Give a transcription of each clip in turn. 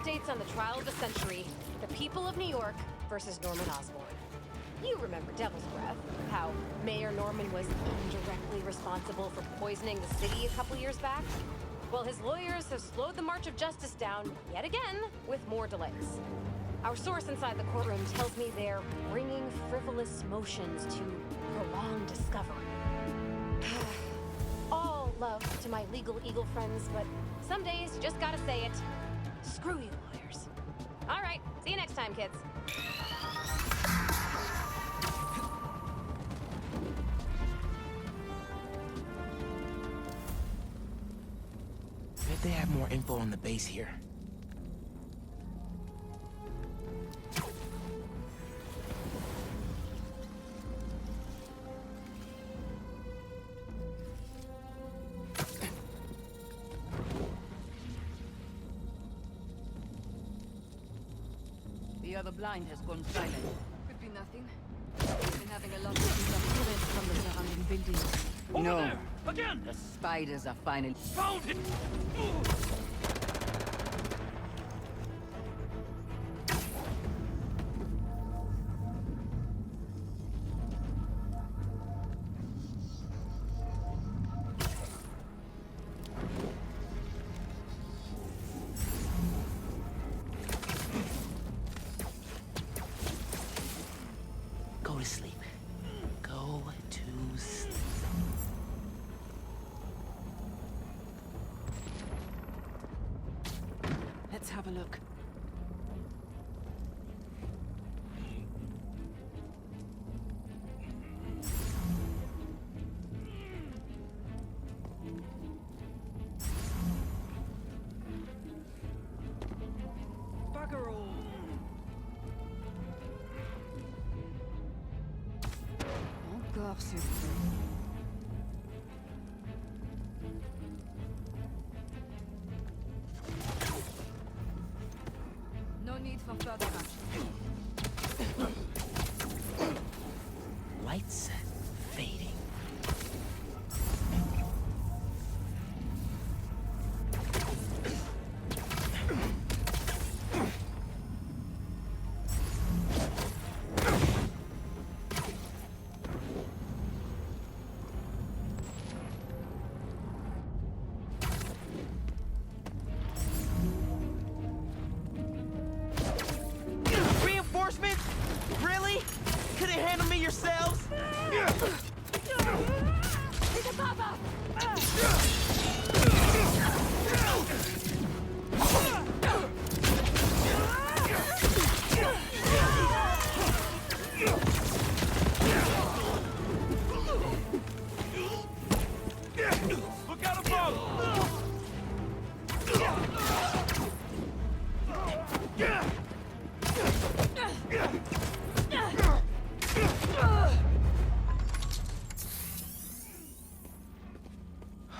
updates on the trial of the century. The people of New York versus Norman Osborn. You remember Devil's Breath, how Mayor Norman was indirectly responsible for poisoning the city a couple years back? Well, his lawyers have slowed the march of justice down yet again with more delays. Our source inside the courtroom tells me they're bringing frivolous motions to prolong discovery. All love to my legal eagle friends, but some days you just gotta say it. Screw you, lawyers. All right, see you next time, kids. Bet they have more info on the base here. The other blind has gone silent. Could be nothing. We've been having a lot of interference from the surrounding buildings. Over No. there! Again! The spiders are finally... Found it! Go to sleep. Go to sleep. Let's have a look. Bugger all. Encore, s'il vous plaît. No need for further action. Lights fading. Reinforcements? Really? Couldn't handle me yourselves? Look out above!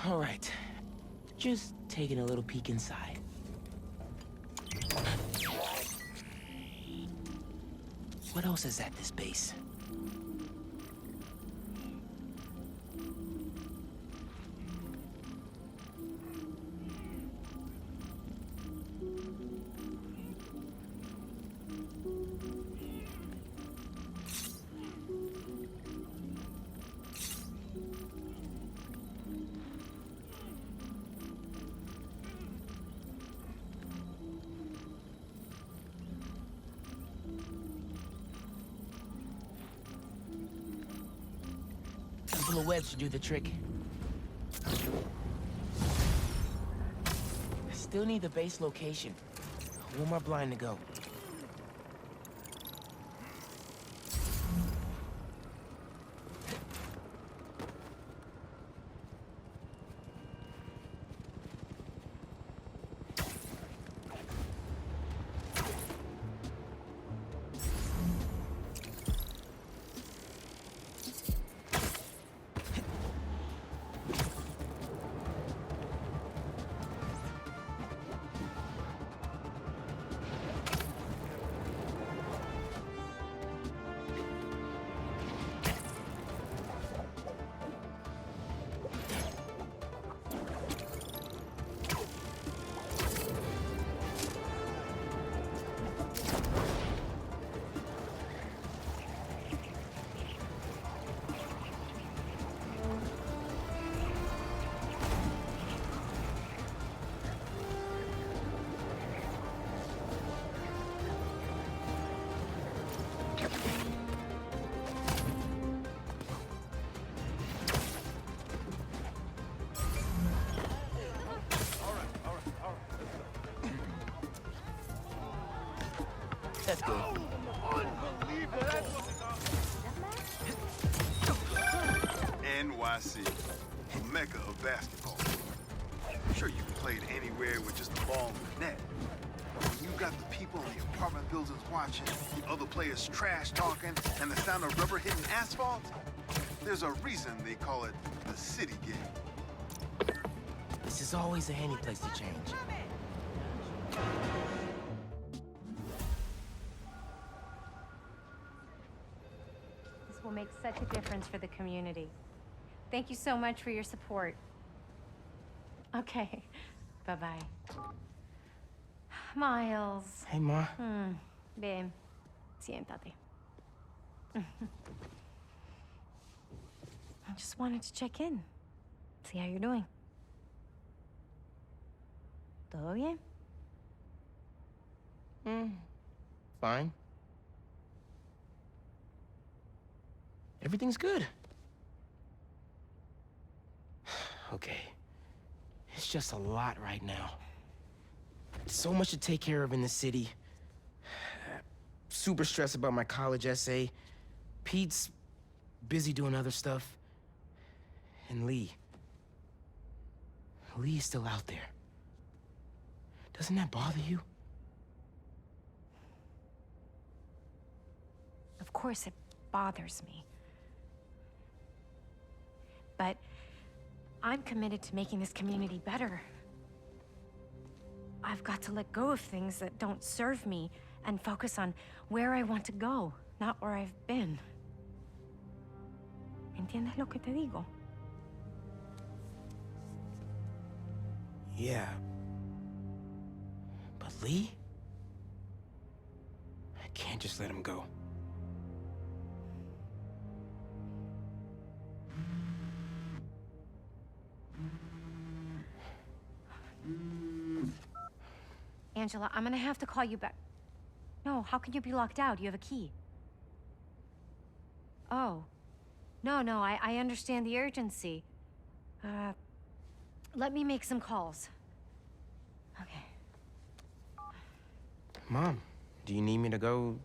All right. Just taking a little peek inside. What else is at this base? A couple of webs should do the trick. Still need the base location. One more blind to go. That's good. NYC, the mecca of basketball. Sure, you can play it anywhere with just a ball and a net. But when you got the people in the apartment buildings watching, the other players trash talking, and the sound of rubber hitting asphalt, there's a reason they call it the city game. This is always a handy place to change. This will make such a difference for the community. Thank you so much for your support. Okay, bye-bye. Miles. Hey, Ma. Ven, siéntate. I just wanted to check in. See how you're doing. ¿Todo bien? Fine. Everything's good. Okay. It's just a lot right now. So much to take care of in the city. Super stressed about my college essay. Pete's busy doing other stuff. And Lee. Lee's still out there. Doesn't that bother you? Of course it bothers me. But I'm committed to making this community better. I've got to let go of things that don't serve me and focus on where I want to go, not where I've been. ¿Entiendes lo que te digo? Yeah. But Lee? I can't just let him go. Angela, I'm gonna have to call you back. No, how can you be locked out? You have a key. Oh. No, I understand the urgency. Let me make some calls. Okay. Mom, do you need me to go?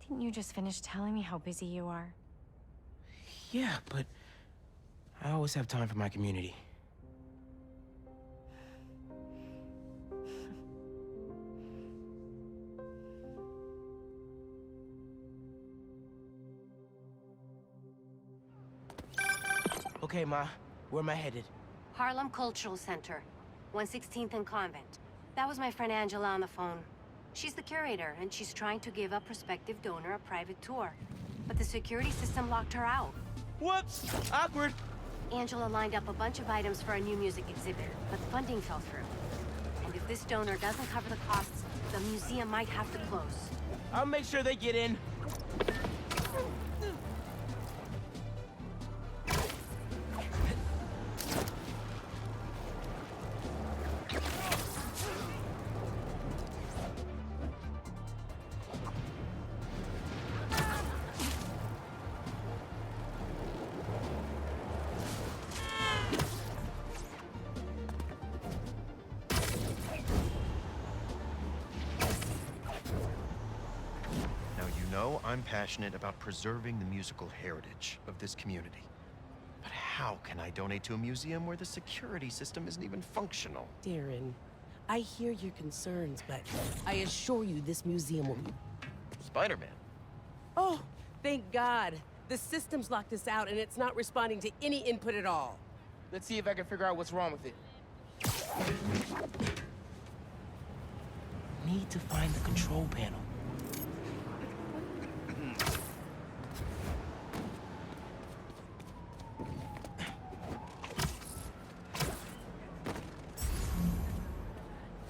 Didn't you just finish telling me how busy you are? Yeah, but I always have time for my community. Okay, Ma, where am I headed? Harlem Cultural Center, 116th and Convent. That was my friend Angela on the phone. She's the curator, and she's trying to give a prospective donor a private tour. But the security system locked her out. Whoops! Awkward! Angela lined up a bunch of items for a new music exhibit, but funding fell through. And if this donor doesn't cover the costs, the museum might have to close. I'll make sure they get in. I'm passionate about preserving the musical heritage of this community. But how can I donate to a museum where the security system isn't even functional? Darren, I hear your concerns, but I assure you this museum will be... Spiderman? Oh, thank God. The system's locked us out and it's not responding to any input at all. Let's see if I can figure out what's wrong with it. Need to find the control panel.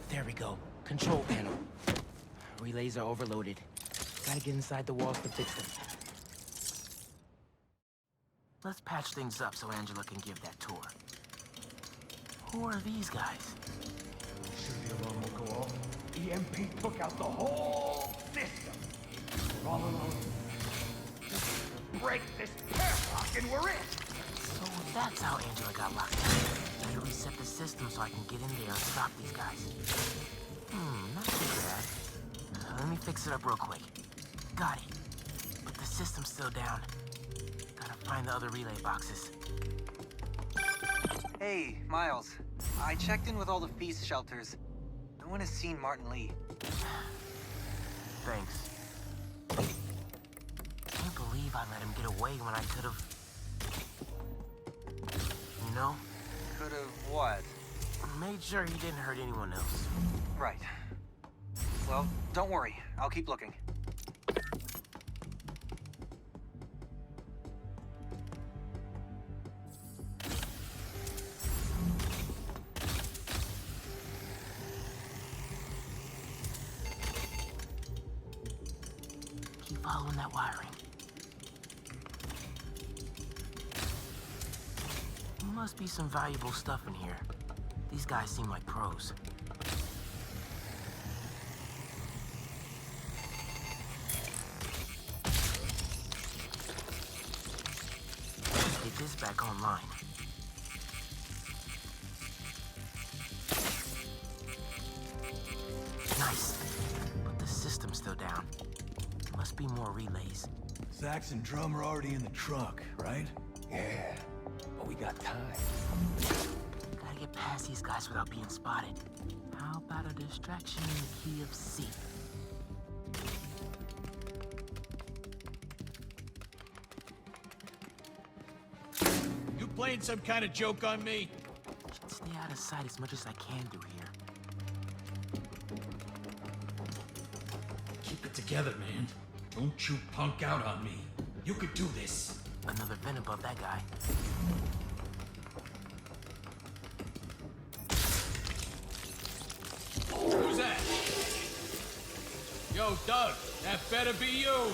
There we go. Control panel. Relays are overloaded. Gotta get inside the walls to fix them. Let's patch things up so Angela can give that tour. Who are these guys? Soon the alarm will go off. EMP took out the whole system. We're all alone. Just break this padlock and we're in. So that's how Angela got locked out. Gotta reset the system so I can get in there and stop these guys. Not too bad. Let me fix it up real quick. Got it. But the system's still down. Gotta find the other relay boxes. Hey, Miles. I checked in with all the feast shelters. No one has seen Martin Lee. Thanks. Can't believe I let him get away when I could've... You know? Could've what? Made sure he didn't hurt anyone else. Right. Well, don't worry. I'll keep looking. Keep following that wiring. Must be some valuable stuff in here. These guys seem like pros. Get this back online. Nice. But the system's still down. Must be more relays. Sax and drum are already in the truck, right? Yeah, but we got time. Gotta get past these guys without being spotted. How about a distraction in the key of C? You playing some kind of joke on me? Should stay out of sight as much as I can through here. Keep it together, man. Don't you punk out on me. You could do this. Another venom above that guy. Who's that? Yo, Doug, that better be you.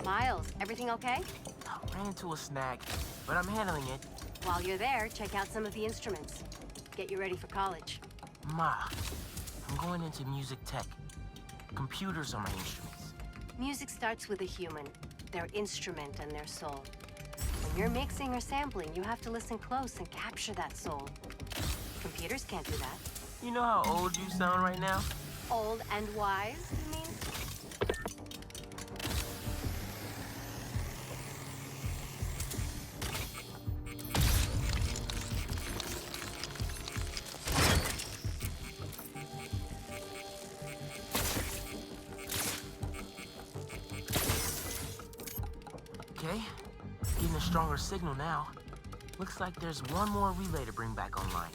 Miles, everything okay? I ran into a snag, but I'm handling it. While you're there, check out some of the instruments. Get you ready for college. Ma, I'm going into music tech. Computers are my instruments. Music starts with a human, their instrument and their soul. When you're mixing or sampling, you have to listen close and capture that soul. Computers can't do that. You know how old you sound right now? Old and wise, you mean? Okay, getting a stronger signal now. Looks like there's one more relay to bring back online.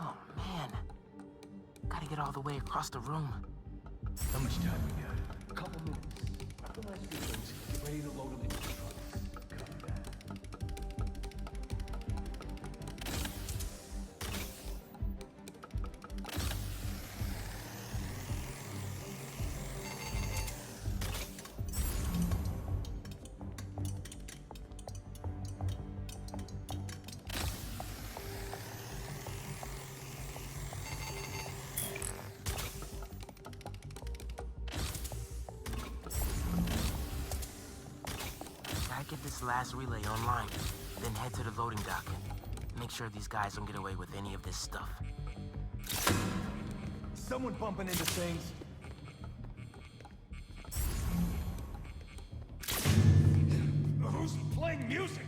Oh man, gotta get all the way across the room. How much time we got? A couple minutes. After my few things, get ready to load them into the trucks. Come back. Gotta get this last relay online, then head to the loading dock. Make sure these guys don't get away with any of this stuff. Someone bumping into things. Who's playing music?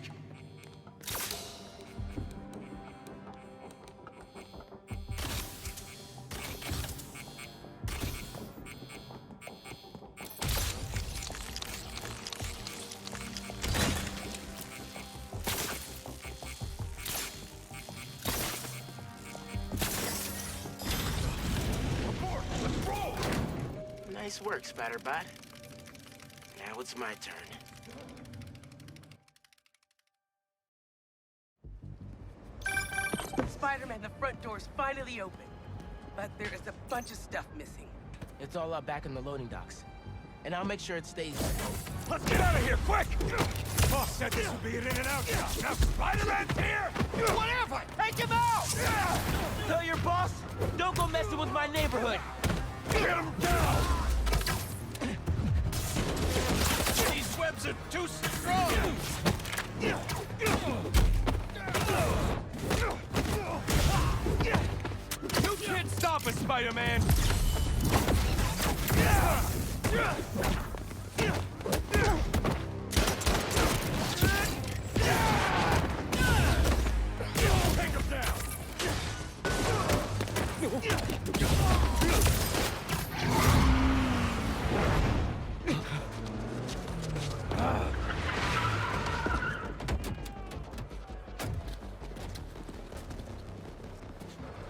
Nice work, Spiderbot. Now it's my turn. Spider-Man, the front door's finally open. But there is a bunch of stuff missing. It's all up back in the loading docks. And I'll make sure it stays. Let's get out of here, quick! Boss said this would be an in and out job. Now Spider-Man's here! Whatever! Take him out! Tell your boss, don't go messing with my neighborhood. Get him down! These webs are too strong! You can't stop us, Spider-Man! Take him down!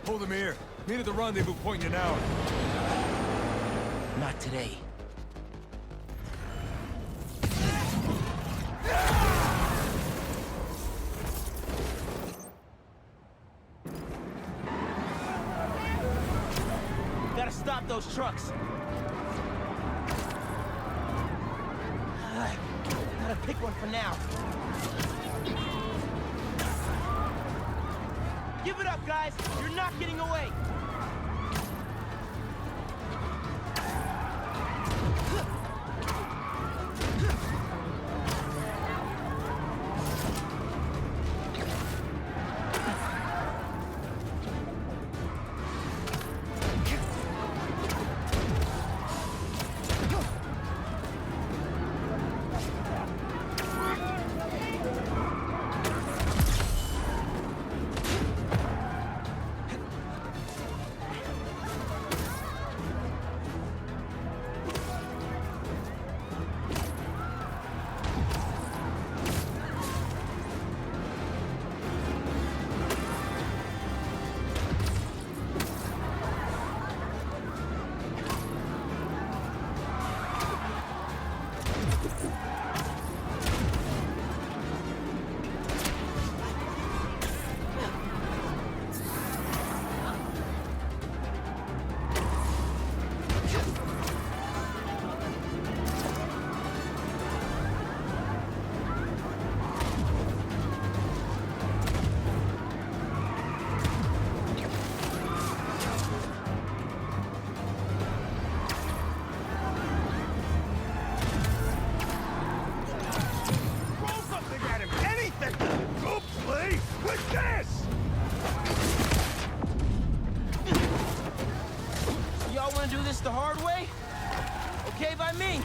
Hold him here. Meet at the rendezvous point in an hour. Not today. Gotta stop those trucks. Gotta pick one for now. Give it up, guys! You're not getting away! The hard way? Okay by me.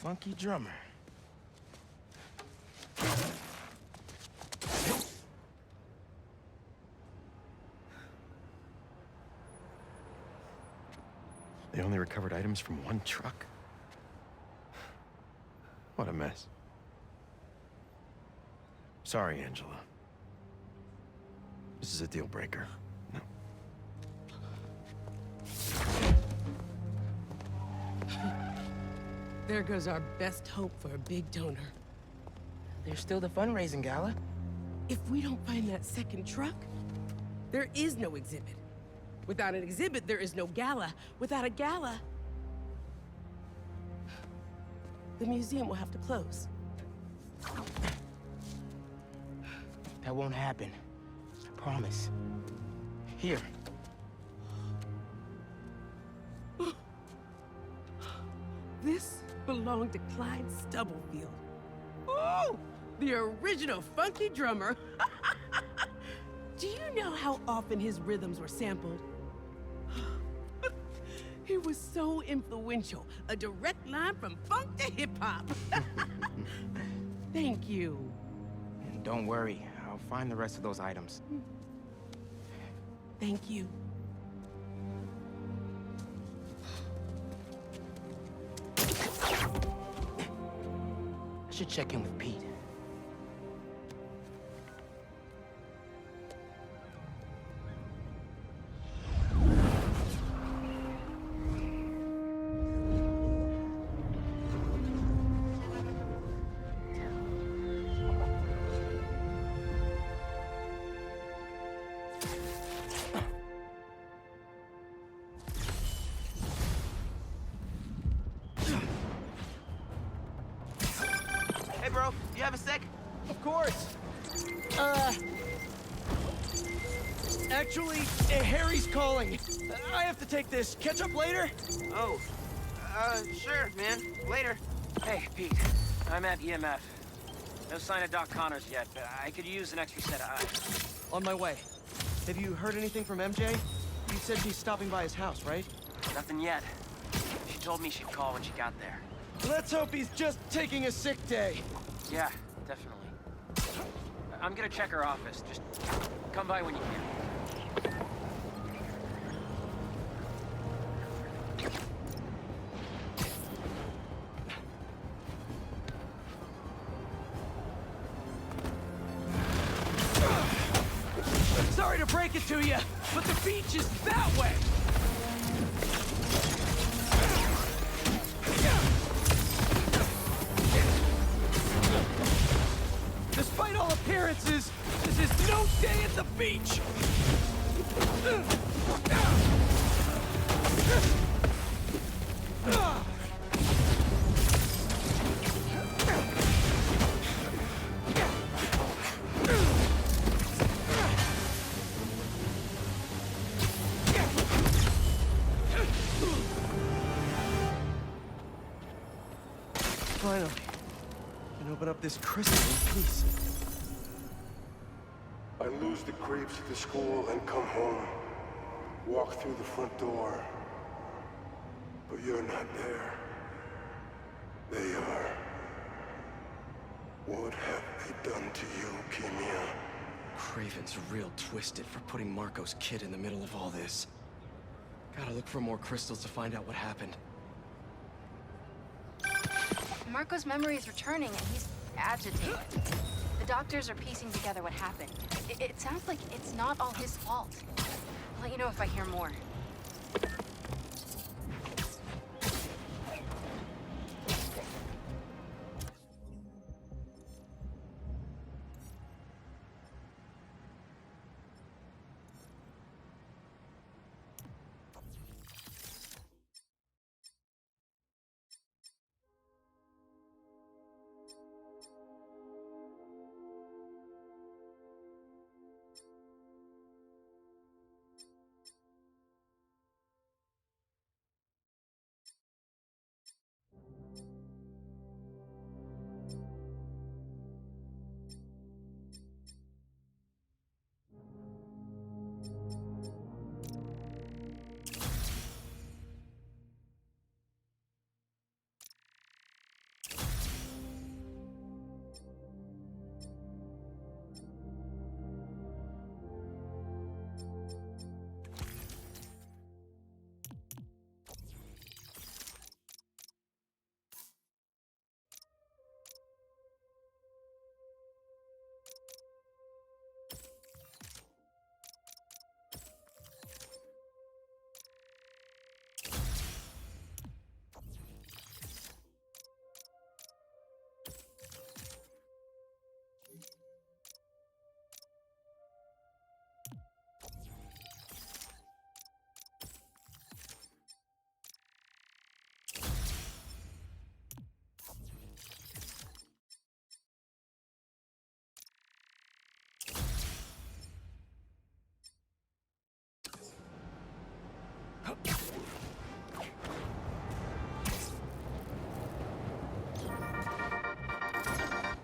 Funky drummer. They only recovered items from one truck? What a mess. Sorry, Angela. This is a deal breaker. No. There goes our best hope for a big donor. There's still the fundraising gala. If we don't find that second truck, there is no exhibit. Without an exhibit, there is no gala. Without a gala, the museum will have to close. That won't happen. I promise. Here. This belonged to Clyde Stubblefield. Ooh! The original funky drummer. Do you know how often his rhythms were sampled? He was so influential. A direct line from funk to hip-hop. Thank you. And don't worry, I'll find the rest of those items. Thank you. I should check in with Pete. Actually, Harry's calling. I have to take this. Catch up later? Oh, sure, man. Later. Hey, Pete. I'm at EMF. No sign of Doc Connors yet, but I could use an extra set of eyes. On my way. Have you heard anything from MJ? You said she's stopping by his house, right? Nothing yet. She told me she'd call when she got there. Let's hope he's just taking a sick day. Yeah, definitely. I'm gonna check her office. Just come by when you can. Sorry to break it to you, but the beach is that way! Despite all appearances, this is no day at the beach! Finally, I can open up this crystal in peace. I lose the creeps at the school and come home. Walk through the front door. But you're not there. They are. What have they done to you, Kimia? Craven's real twisted for putting Marco's kid in the middle of all this. Gotta look for more crystals to find out what happened. Marco's memory is returning, and he's agitated. The doctors are piecing together what happened. It sounds like it's not all his fault. I'll let you know if I hear more.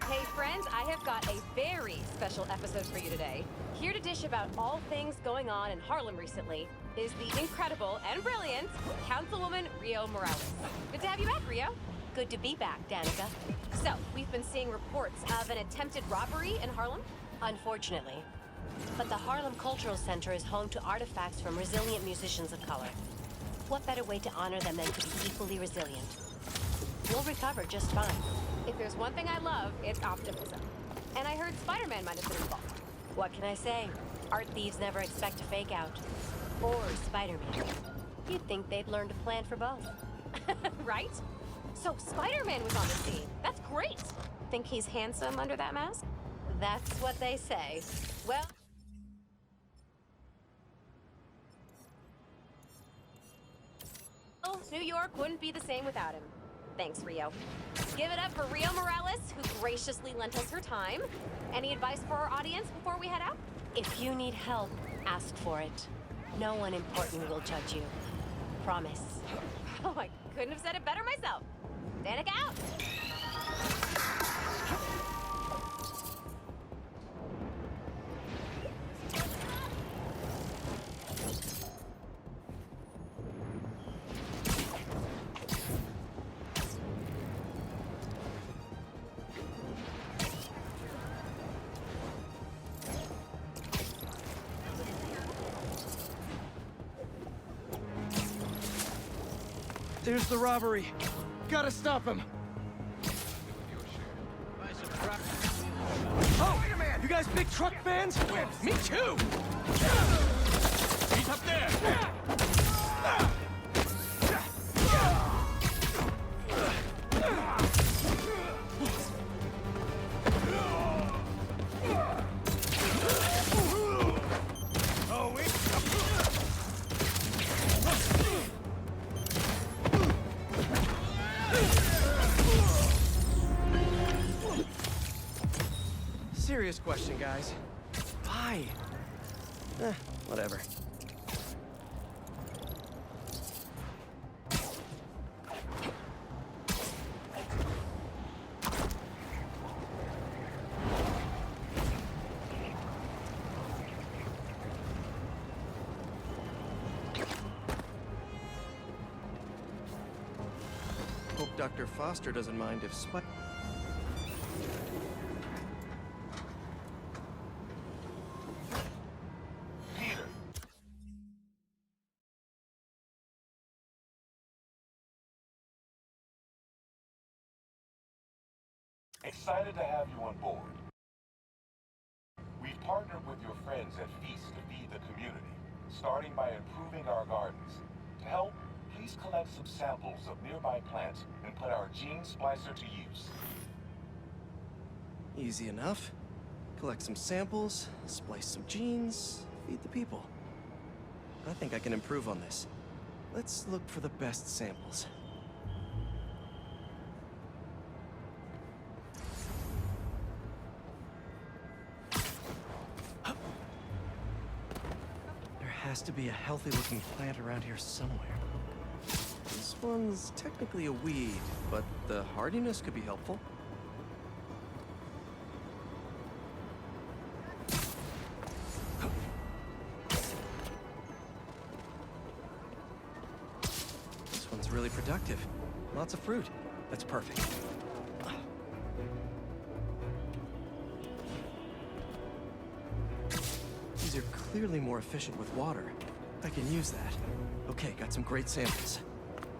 Hey friends, I have got a very special episode for you today. Here to dish about all things going on in Harlem recently is the incredible and brilliant Councilwoman Rio Morales. Good to have you back, Rio. Good to be back, Danica. So, we've been seeing reports of an attempted robbery in Harlem. Unfortunately. But the Harlem Cultural Center is home to artifacts from resilient musicians of color. What better way to honor them than to be equally resilient? We'll recover just fine. If there's one thing I love, it's optimism. And I heard Spiderman might have been involved. What can I say? Art thieves never expect to fake out. Or Spider-Man. You'd think they'd learn to plan for both. Right? So Spider-Man was on the scene. That's great. Think he's handsome under that mask? That's what they say. Well... New York wouldn't be the same without him. Thanks, Rio. Give it up for Rio Morales, who graciously lent us her time. Any advice for our audience before we head out? If you need help, Ask for it. No one important will judge you. Promise. Oh, I couldn't have said it better myself. Danica out! There's the robbery. Gotta stop him. Oh, wait a minute! You guys big truck fans? Me too! He's up there! Serious question, guys. Why? Whatever. Hope Dr. Foster doesn't mind if Excited to have you on board. We've partnered with your friends at Feast to feed the community, starting by improving our gardens. To help, please collect some samples of nearby plants and put our gene splicer to use. Easy enough. Collect some samples, splice some genes, feed the people. I think I can improve on this. Let's look for the best samples. Has to be a healthy-looking plant around here somewhere. This one's technically a weed, but the hardiness could be helpful. This one's really productive. Lots of fruit. That's perfect. These are clearly more efficient with water. I can use that. Okay, got some great samples.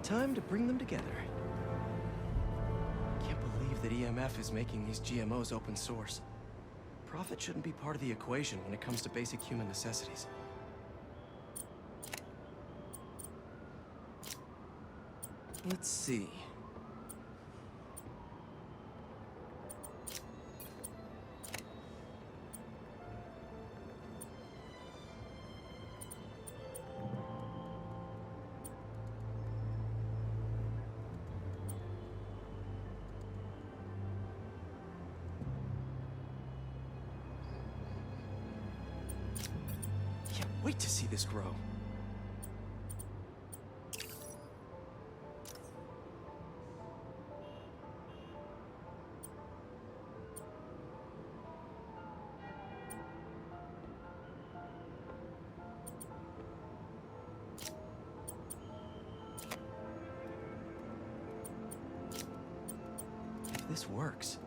Time to bring them together. Can't believe that EMF is making these GMOs open source. Profit shouldn't be part of the equation when it comes to basic human necessities. Let's see. Wait to see this grow. If this works,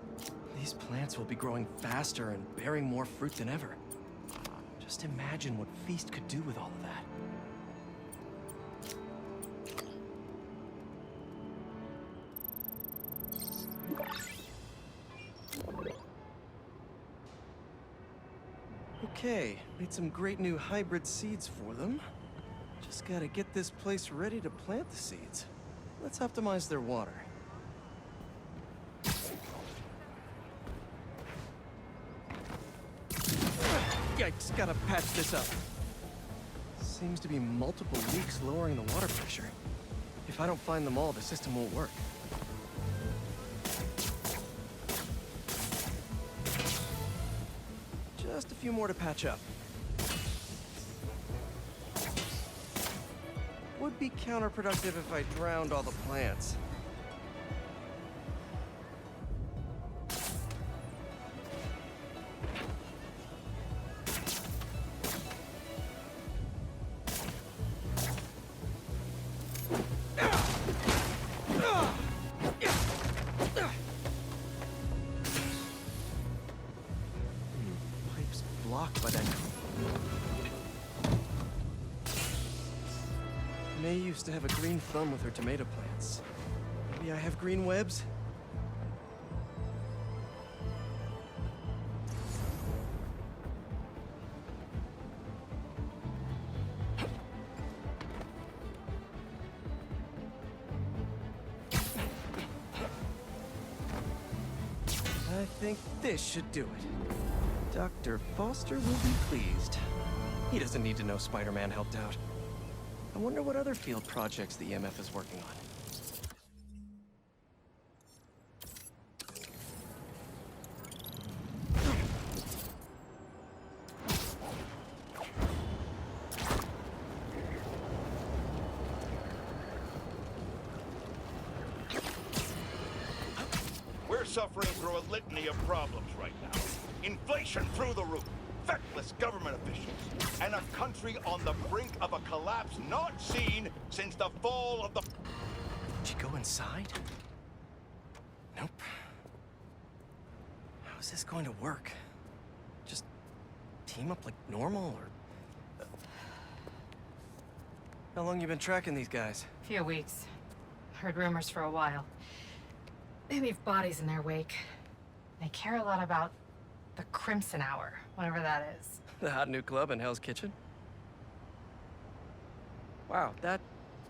these plants will be growing faster and bearing more fruit than ever. Just imagine what Feast could do with all of that. Okay, made some great new hybrid seeds for them. Just gotta get this place ready to plant the seeds. Let's optimize their water. Yikes, gotta patch this up. Seems to be multiple leaks lowering the water pressure. If I don't find them all, the system won't work. Just a few more to patch up. Would be counterproductive if I drowned all the plants. Pipe's blocked by that. May used to have a green thumb with her tomato plants. Maybe I have green webs? I think this should do it. Dr. Foster will be pleased. He doesn't need to know Spider-Man helped out. I wonder what other field projects the EMF is working on. We're suffering through a litany of problems right now. Inflation through the roof, feckless government officials, and a country on the brink of a collapse not seen since the fall of the... Did she go inside? Nope. How is this going to work? Just team up like normal, or... How long you been tracking these guys? Few weeks. Heard rumors for a while. They leave bodies in their wake. They care a lot about the Crimson Hour, whatever that is. The hot new club in Hell's Kitchen? Wow, that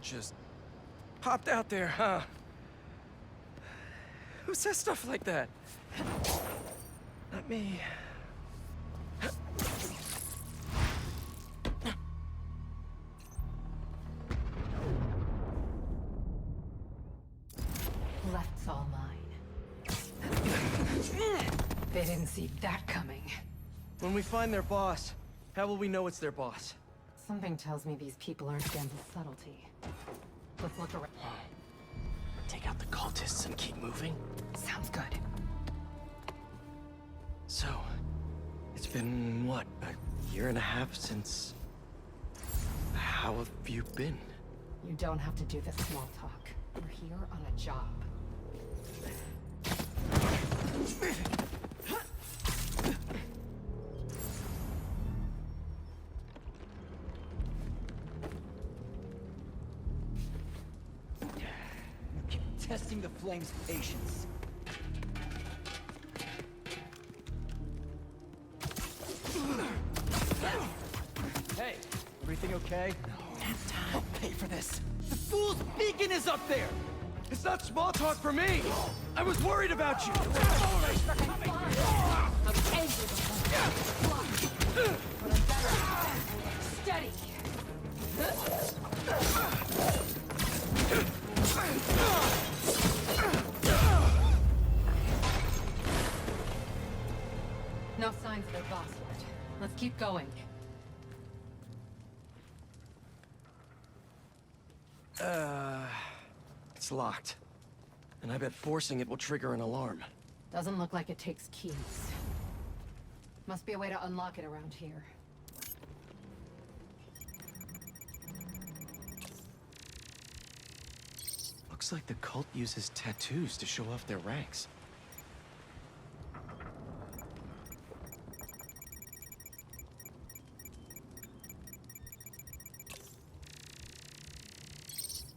just popped out there, huh? Who says stuff like that? Not me. Left's all mine. They didn't see that coming. When we find their boss, how will we know it's their boss? Something tells me these people aren't Gamble's subtlety. Let's look around. Take out the cultists and keep moving? Sounds good. So, it's been, what, a year and a half since... How have you been? You don't have to do this small talk. We're here on a job. Testing the flame's patience. Hey, everything okay? No. I'll pay for this. The fool's beacon is up there! It's not small talk for me! I was worried about you! Steady! No signs of their boss yet. Let's keep going. It's locked. And I bet forcing it will trigger an alarm. Doesn't look like it takes keys. Must be a way to unlock it around here. Looks like the cult uses tattoos to show off their ranks.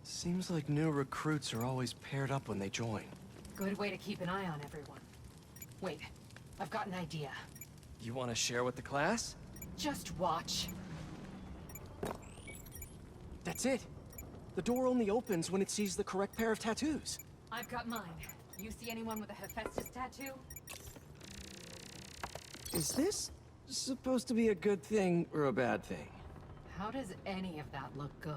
Seems like new recruits are always paired up when they join. Good way to keep an eye on everyone. Wait, I've got an idea. You want to share with the class? Just watch. That's it. The door only opens when it sees the correct pair of tattoos. I've got mine. You see anyone with a Hephaestus tattoo? Is this supposed to be a good thing or a bad thing? How does any of that look good?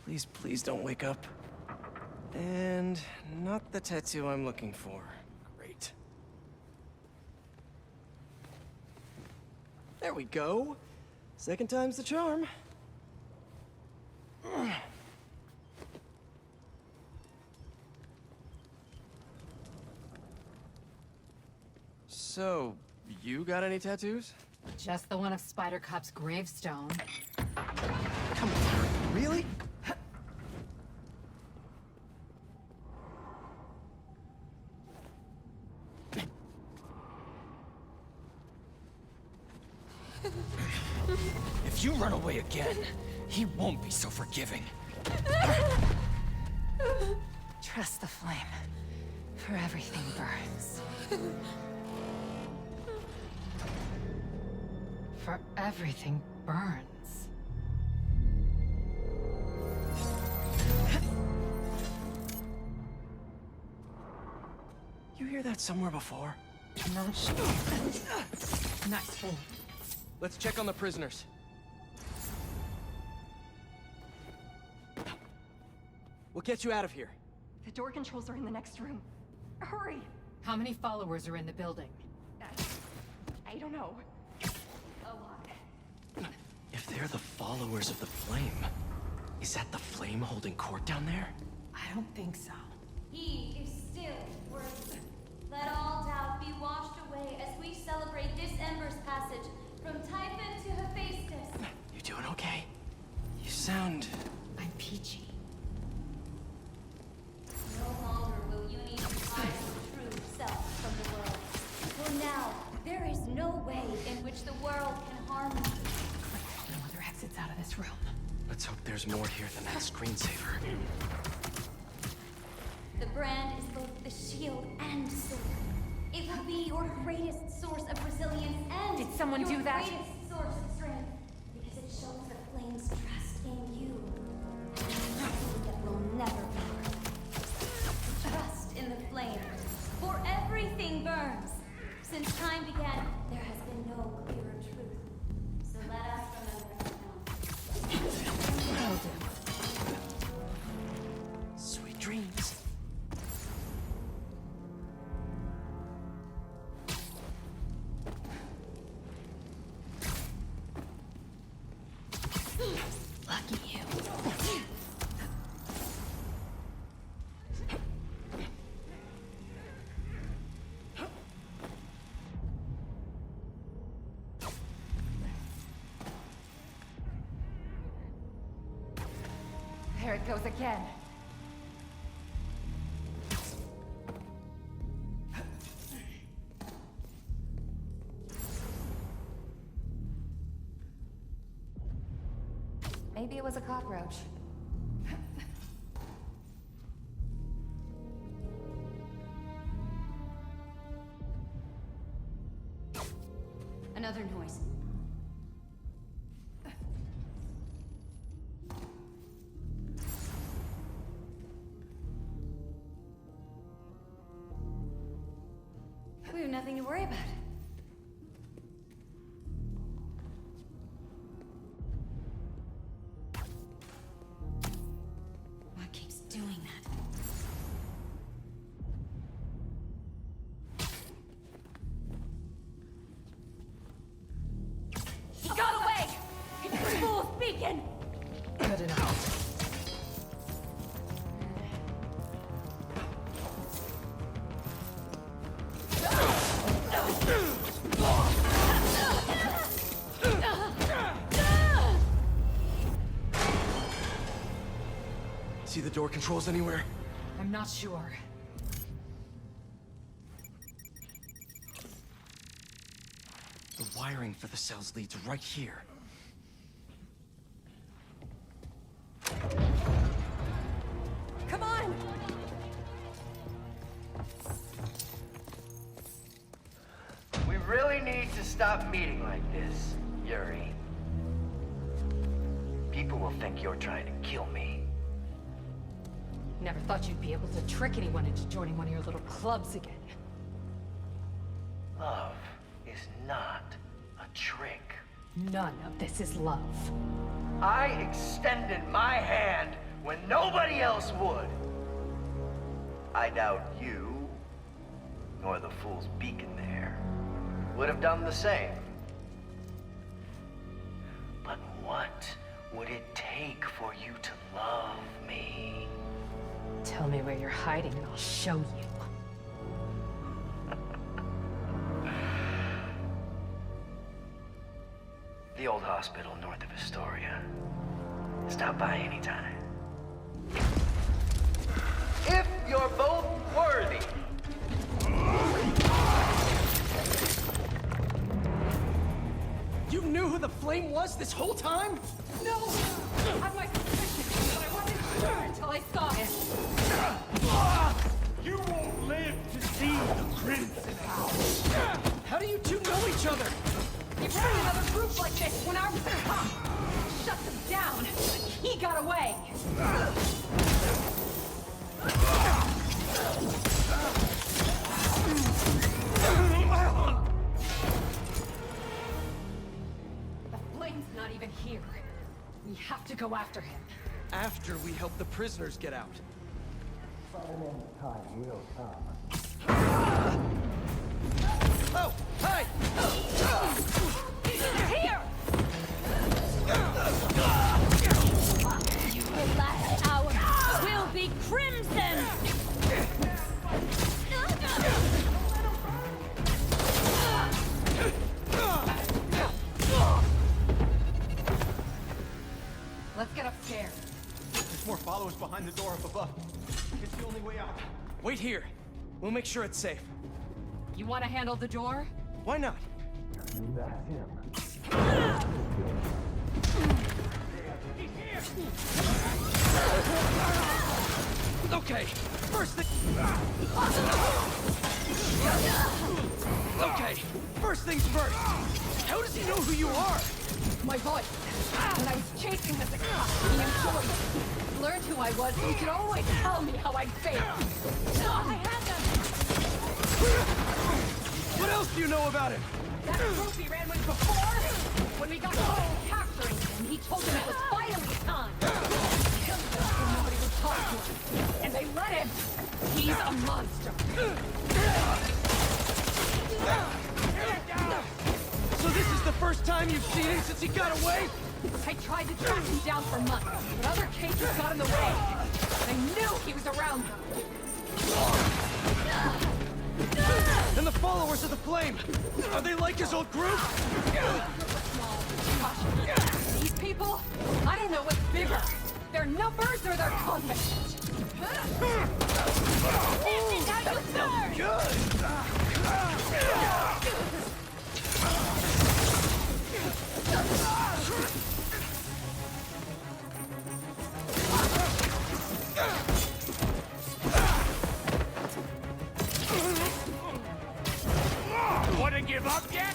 Please, please don't wake up. And not the tattoo I'm looking for. There we go. Second time's the charm. So, you got any tattoos? Just the one of Spider Cop's gravestone. Come on, really? If you run away again, he won't be so forgiving. Trust the flame, for everything burns. For everything burns. You hear that somewhere before? Not sure. Nice form. Let's check on the prisoners. We'll get you out of here. The door controls are in the next room. Hurry! How many followers are in the building? I don't know. A lot. If they're the followers of the flame, is that the flame holding court down there? I don't think so. He is still worthy. Let all doubt be washed away as we celebrate this Ember's passage from Typhon to Hephaestus. You doing okay? You sound... I'm peachy. No longer will you need to hide your true self from the world. For now, there is no way in which the world can harm you. No other exits out of this room. Let's hope there's more here than that screensaver. The brand is both the shield and sword. It will be your greatest source of resilience and Did someone your do that? greatest source of strength. Because it shows the flame's trust in you. Something that will never be. Trust in the flame. For everything burns. Since time began, there has been no clearer truth. So let us remember it now. Sweet dreams. Lucky you. There it goes again. Maybe it was a cockroach. Another noise. We have nothing to worry about. What keeps doing that? He got away! It's the fool's beacon! Good enough. See the door controls anywhere? I'm not sure. The wiring for the cells leads right here. Come on! We really need to stop meeting like this, Yuri. People will think you're trying to kill me. Never thought you'd be able to trick anyone into joining one of your little clubs again. Love is not a trick. None of this is love. I extended my hand when nobody else would. I doubt you, nor the fool's beacon there, would have done the same. What would it take for you to love me? Tell me where you're hiding and I'll show you. The old hospital north of Astoria. Stop by anytime. If you're both worthy. You knew who the flame was this whole time? No! I had my suspicions, but I wasn't sure until I saw him. You won't live to see the Crimson House. How do you two know each other? He ran another group like this when I was a cop. Shut them down. He got away. The flame's not even here. We have to go after him. After we help the prisoners get out. Spider-Man's time will come. Oh, hi! Here! Your last hour will be crimson! Let's get upstairs. There's more followers behind the door up above. It's the only way out. Wait here. We'll make sure it's safe. You want to handle the door? Why not? That's him. Okay, first thing... Okay, first things first. How does he know who you are? My voice. When I was chasing the cop, he employed me. Learned who I was, and he could always tell me how I'd failed. I had them! What else do you know about him? That group he ran with before? When we got caught capturing him, he told them it was finally time. Nobody would talk to him. And they let him. He's a monster. So this is the first time you've seen him since he got away? I tried to track him down for months, but other cases got in the way. I knew he was around them. And the followers of the flame, are they like his old group? These people, I don't know what's bigger. Their numbers or their confidence. This is how you burn! Good! Want to give up yet?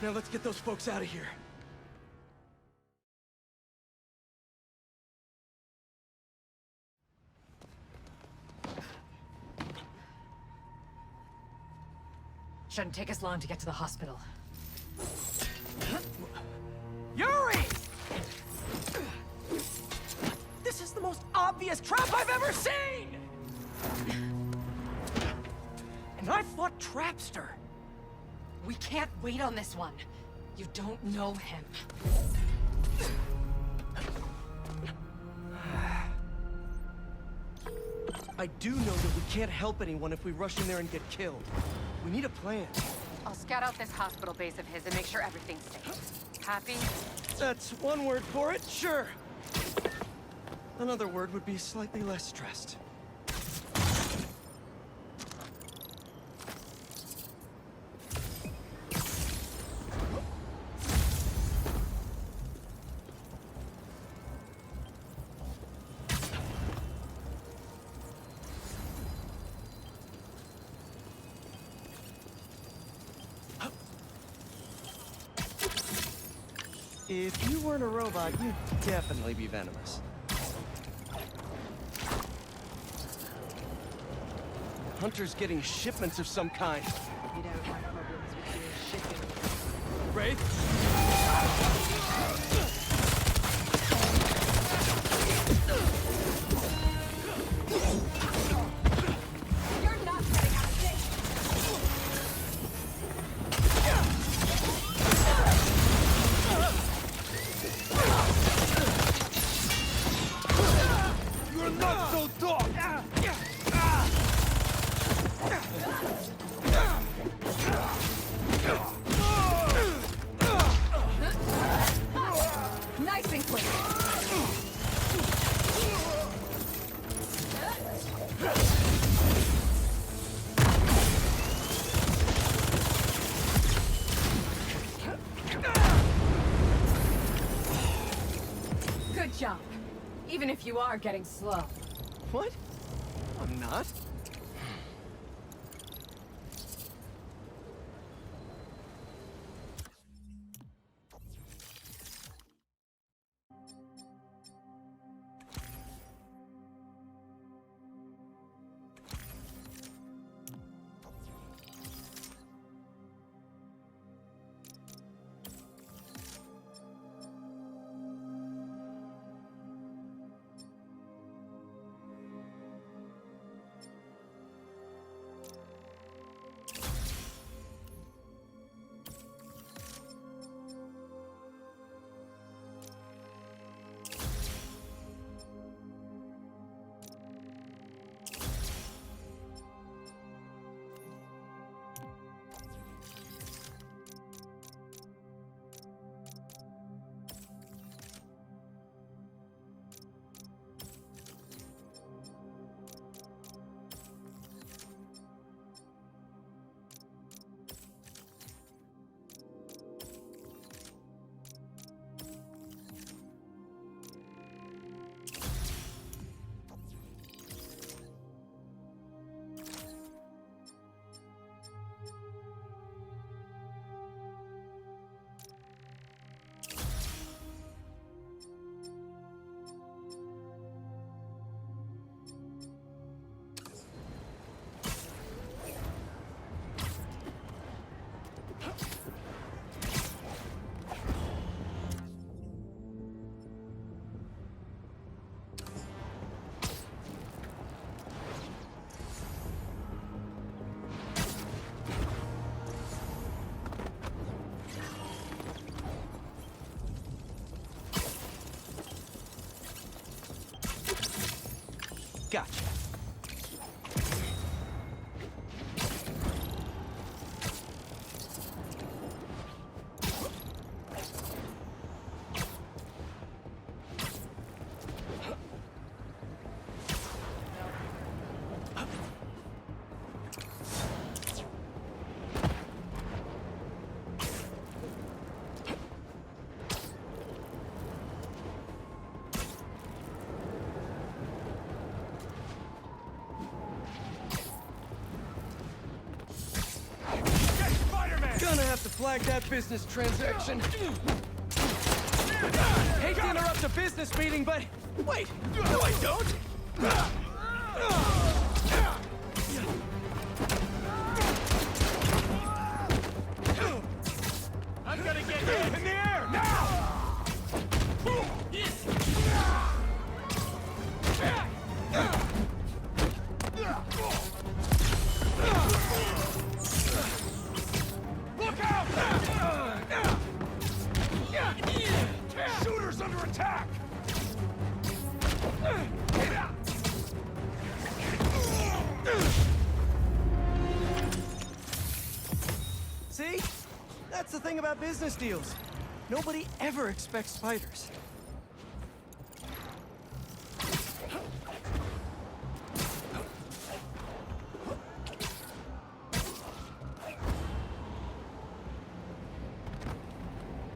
Now let's get those folks out of here. Shouldn't take us long to get to the hospital. Yuri! This is the most obvious trap I've ever seen! And I fought Trapster. We can't wait on this one. You don't know him. I do know that we can't help anyone if we rush in there and get killed. We need a plan. I'll scout out this hospital base of his and make sure everything's safe. Happy? That's one word for it, sure. Another word would be slightly less stressed. If you weren't a robot, you'd definitely be venomous. Hunter's getting shipments of some kind. You don't have problems with your shipping. Wraith? You're not job. Even if you are getting slow. What? I'm not. Gotcha. Gonna have to flag that business transaction. Hate to interrupt a business meeting, but wait, no I don't! I'm gonna get you in the air now! Shooters under attack! See? That's the thing about business deals. Nobody ever expects spiders.